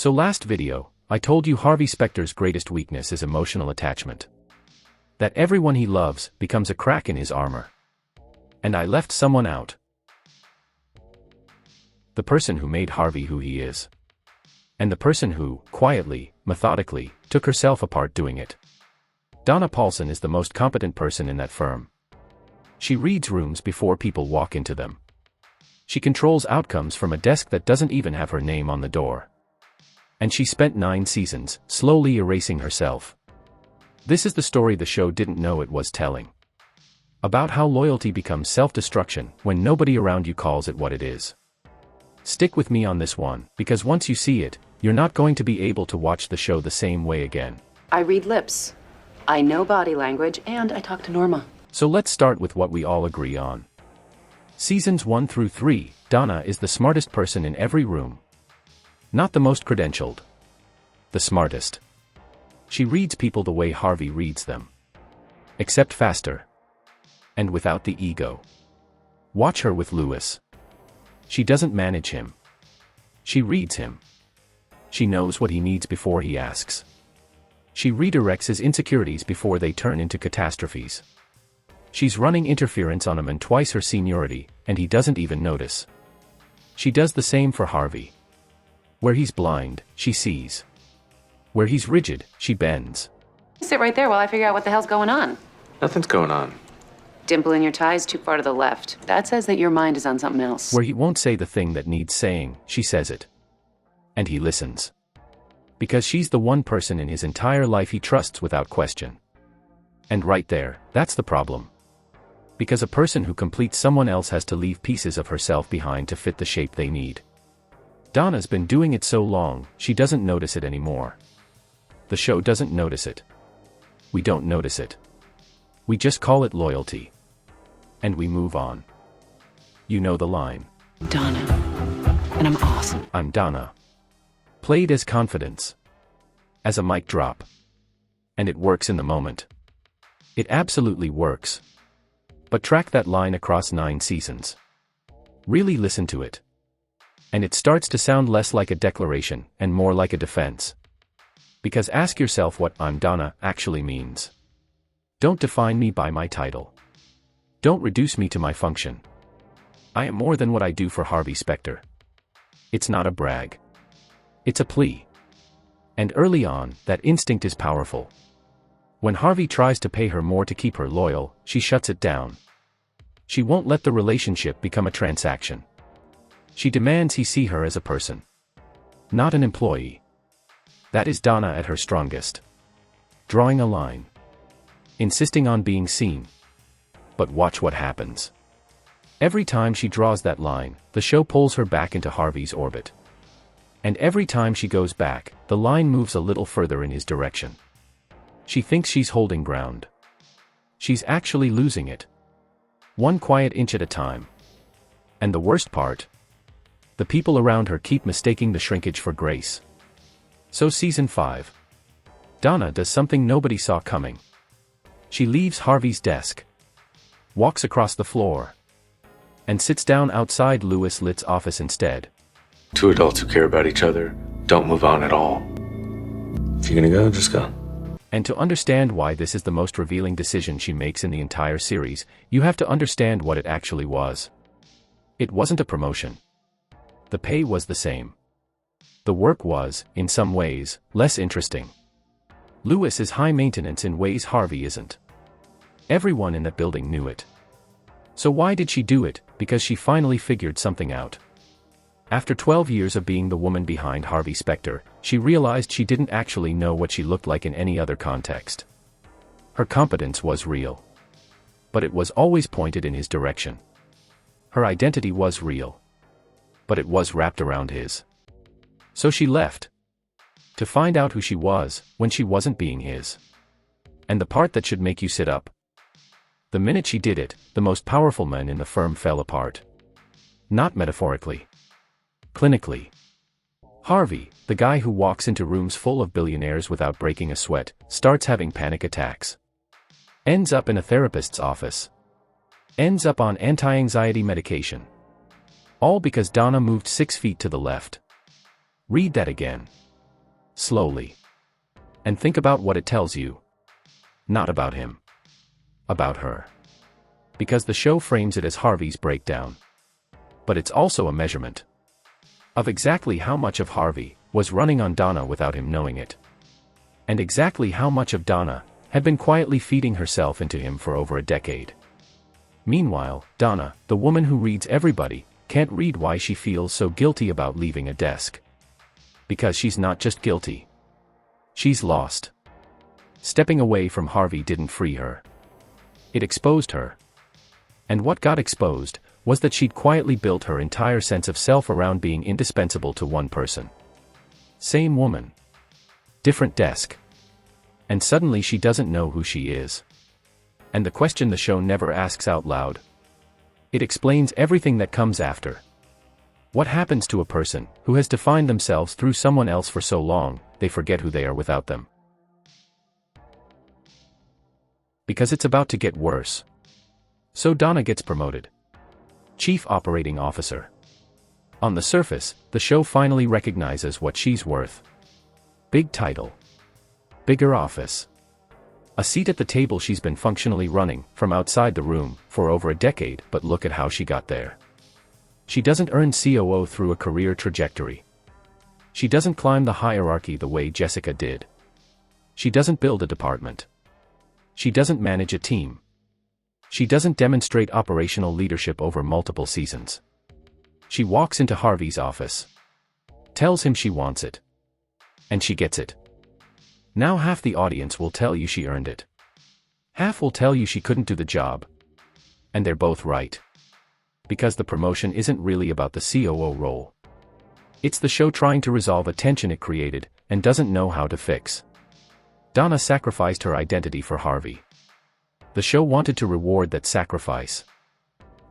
So last video, I told you Harvey Specter's greatest weakness is emotional attachment. That everyone he loves becomes a crack in his armor. And I left someone out. The person who made Harvey who he is. And the person who, quietly, methodically, took herself apart doing it. Donna Paulson is the most competent person in that firm. She reads rooms before people walk into them. She controls outcomes from a desk that doesn't even have her name on the door. And she spent 9 seasons, slowly erasing herself. This is the story the show didn't know it was telling. About how loyalty becomes self-destruction when nobody around you calls it what it is. Stick with me on this one, because once you see it, you're not going to be able to watch the show the same way again. I read lips. I know body language, and I talk to Norma. So let's start with what we all agree on. Seasons 1 through 3, Donna is the smartest person in every room. Not the most credentialed. The smartest. She reads people the way Harvey reads them. Except faster. And without the ego. Watch her with Lewis. She doesn't manage him. She reads him. She knows what he needs before he asks. She redirects his insecurities before they turn into catastrophes. She's running interference on him and twice her seniority, and he doesn't even notice. She does the same for Harvey. Where he's blind, she sees. Where he's rigid, she bends. Sit right there while I figure out what the hell's going on. Nothing's going on. Dimple in your tie is too far to the left. That says that your mind is on something else. Where he won't say the thing that needs saying, she says it. And he listens. Because she's the one person in his entire life he trusts without question. And right there, that's the problem. Because a person who completes someone else has to leave pieces of herself behind to fit the shape they need. Donna's been doing it so long, she doesn't notice it anymore. The show doesn't notice it. We don't notice it. We just call it loyalty. And we move on. You know the line. Donna. And I'm awesome. I'm Donna. Played as confidence. As a mic drop. And it works in the moment. It absolutely works. But track that line across 9 seasons. Really listen to it. And it starts to sound less like a declaration, and more like a defense. Because ask yourself what "I'm Donna" actually means. Don't define me by my title. Don't reduce me to my function. I am more than what I do for Harvey Specter. It's not a brag. It's a plea. And early on, that instinct is powerful. When Harvey tries to pay her more to keep her loyal, she shuts it down. She won't let the relationship become a transaction. She demands he see her as a person. Not an employee. That is Donna at her strongest. Drawing a line. Insisting on being seen. But watch what happens. Every time she draws that line, the show pulls her back into Harvey's orbit. And every time she goes back, the line moves a little further in his direction. She thinks she's holding ground. She's actually losing it. 1 quiet inch at a time. And the worst part? The people around her keep mistaking the shrinkage for grace. So season 5. Donna does something nobody saw coming. She leaves Harvey's desk. Walks across the floor. And sits down outside Louis Litt's office instead. 2 adults who care about each other don't move on at all. If you're gonna go, just go. And to understand why this is the most revealing decision she makes in the entire series, you have to understand what it actually was. It wasn't a promotion. The pay was the same. The work was, in some ways, less interesting. Louis is high maintenance in ways Harvey isn't. Everyone in that building knew it. So why did she do it? Because she finally figured something out. After 12 years of being the woman behind Harvey Specter, she realized she didn't actually know what she looked like in any other context. Her competence was real. But it was always pointed in his direction. Her identity was real. But it was wrapped around his. So she left. To find out who she was, when she wasn't being his. And the part that should make you sit up. The minute she did it, the most powerful men in the firm fell apart. Not metaphorically. Clinically. Harvey, the guy who walks into rooms full of billionaires without breaking a sweat, starts having panic attacks. Ends up in a therapist's office. Ends up on anti-anxiety medication. All because Donna moved 6 feet to the left. Read that again. slowly. And think about what it tells you. Not about him. About her. Because the show frames it as Harvey's breakdown. But it's also a measurement of exactly how much of Harvey was running on Donna without him knowing it. And exactly how much of Donna had been quietly feeding herself into him for over a decade. Meanwhile, Donna, the woman who reads everybody, can't read why she feels so guilty about leaving a desk. Because she's not just guilty. She's lost. Stepping away from Harvey didn't free her. It exposed her. And what got exposed was that she'd quietly built her entire sense of self around being indispensable to one person. Same woman. Different desk. And suddenly she doesn't know who she is. And the question the show never asks out loud. It explains everything that comes after. What happens to a person who has defined themselves through someone else for so long, they forget who they are without them? Because it's about to get worse. So Donna gets promoted. Chief Operating Officer. On the surface, the show finally recognizes what she's worth. Big title. Bigger office. A seat at the table she's been functionally running from outside the room for over a decade, but look at how she got there. She doesn't earn COO through a career trajectory. She doesn't climb the hierarchy the way Jessica did. She doesn't build a department. She doesn't manage a team. She doesn't demonstrate operational leadership over multiple seasons. She walks into Harvey's office. Tells him she wants it. And she gets it. Now half the audience will tell you she earned it. Half will tell you she couldn't do the job. And they're both right. Because the promotion isn't really about the COO role. It's the show trying to resolve a tension it created, and doesn't know how to fix. Donna sacrificed her identity for Harvey. The show wanted to reward that sacrifice.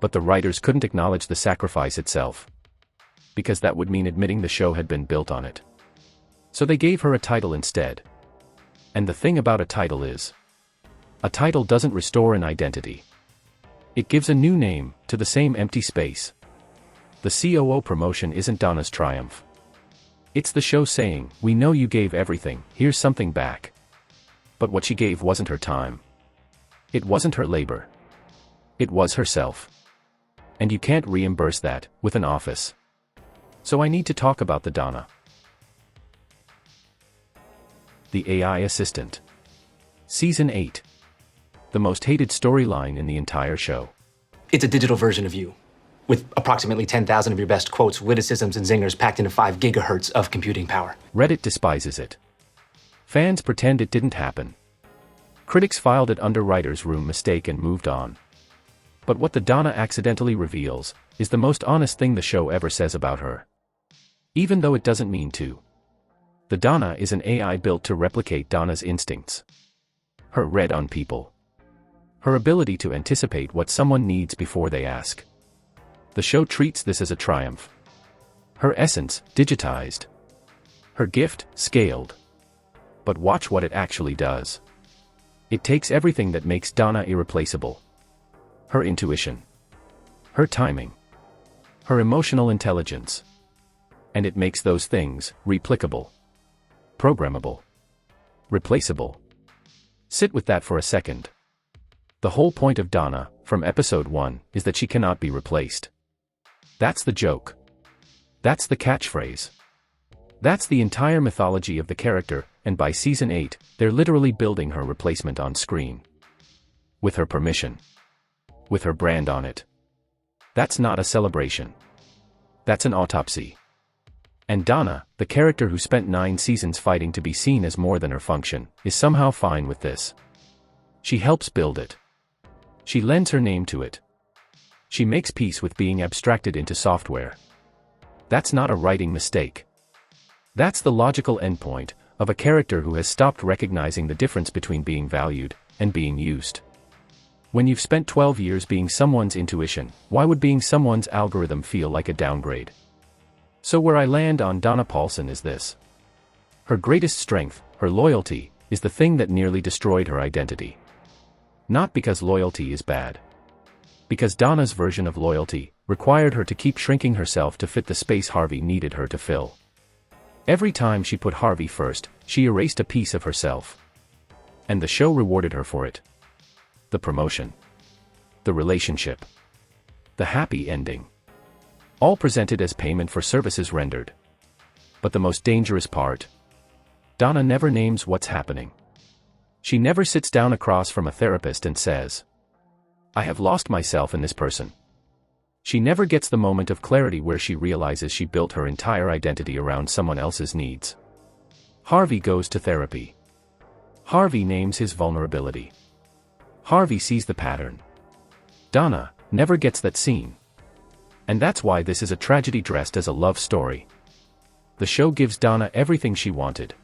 But the writers couldn't acknowledge the sacrifice itself. Because that would mean admitting the show had been built on it. So they gave her a title instead. And the thing about a title is, a title doesn't restore an identity. It gives a new name to the same empty space. The COO promotion isn't Donna's triumph. It's the show saying, we know you gave everything, here's something back. But what she gave wasn't her time. It wasn't her labor. It was herself. And you can't reimburse that with an office. So I need to talk about the Donna. The AI Assistant. Season 8. The most hated storyline in the entire show. It's a digital version of you, with approximately 10,000 of your best quotes, witticisms, and zingers packed into 5 gigahertz of computing power. Reddit despises it. Fans pretend it didn't happen. Critics filed it under writer's room mistake and moved on. But what the Donna accidentally reveals is the most honest thing the show ever says about her. Even though it doesn't mean to. The Donna is an AI built to replicate Donna's instincts. Her read on people. Her ability to anticipate what someone needs before they ask. The show treats this as a triumph. Her essence, digitized. Her gift, scaled. But watch what it actually does. It takes everything that makes Donna irreplaceable. Her intuition. Her timing. Her emotional intelligence. And it makes those things replicable. Programmable. Replaceable. Sit with that for a second. The whole point of Donna, from episode 1, is that she cannot be replaced. That's the joke. That's the catchphrase. That's the entire mythology of the character, and by season 8, they're literally building her replacement on screen. With her permission. With her brand on it. That's not a celebration. That's an autopsy. And Donna, the character who spent 9 seasons fighting to be seen as more than her function, is somehow fine with this. She helps build it. She lends her name to it. She makes peace with being abstracted into software. That's not a writing mistake. That's the logical endpoint of a character who has stopped recognizing the difference between being valued and being used. When you've spent 12 years being someone's intuition, why would being someone's algorithm feel like a downgrade? So where I land on Donna Paulson is this. Her greatest strength, her loyalty, is the thing that nearly destroyed her identity. Not because loyalty is bad. Because Donna's version of loyalty required her to keep shrinking herself to fit the space Harvey needed her to fill. Every time she put Harvey first, she erased a piece of herself. And the show rewarded her for it. The promotion. The relationship. The happy ending. All presented as payment for services rendered. But the most dangerous part? Donna never names what's happening. She never sits down across from a therapist and says, "I have lost myself in this person." She never gets the moment of clarity where she realizes she built her entire identity around someone else's needs. Harvey goes to therapy. Harvey names his vulnerability. Harvey sees the pattern. Donna never gets that scene. And that's why this is a tragedy dressed as a love story. The show gives Donna everything she wanted.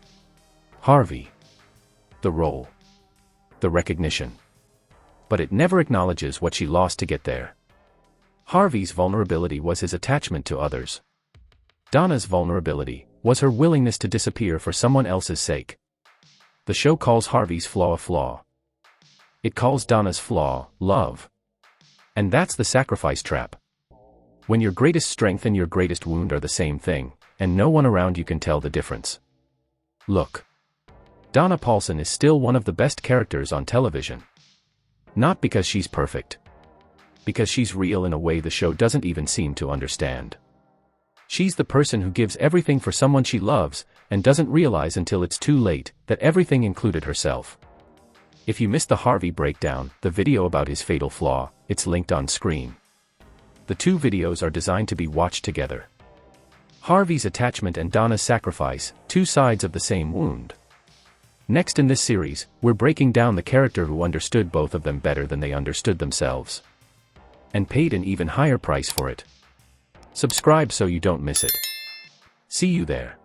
Harvey. The role. The recognition. But it never acknowledges what she lost to get there. Harvey's vulnerability was his attachment to others. Donna's vulnerability was her willingness to disappear for someone else's sake. The show calls Harvey's flaw a flaw. It calls Donna's flaw love. And that's the sacrifice trap. When your greatest strength and your greatest wound are the same thing, and no one around you can tell the difference. Look. Donna Paulson is still one of the best characters on television. Not because she's perfect. Because she's real in a way the show doesn't even seem to understand. She's the person who gives everything for someone she loves, and doesn't realize until it's too late that everything included herself. If you missed the Harvey breakdown, the video about his fatal flaw, it's linked on screen. The two videos are designed to be watched together. Harvey's attachment and Donna's sacrifice, two sides of the same wound. Next in this series, we're breaking down the character who understood both of them better than they understood themselves. And paid an even higher price for it. Subscribe so you don't miss it. See you there.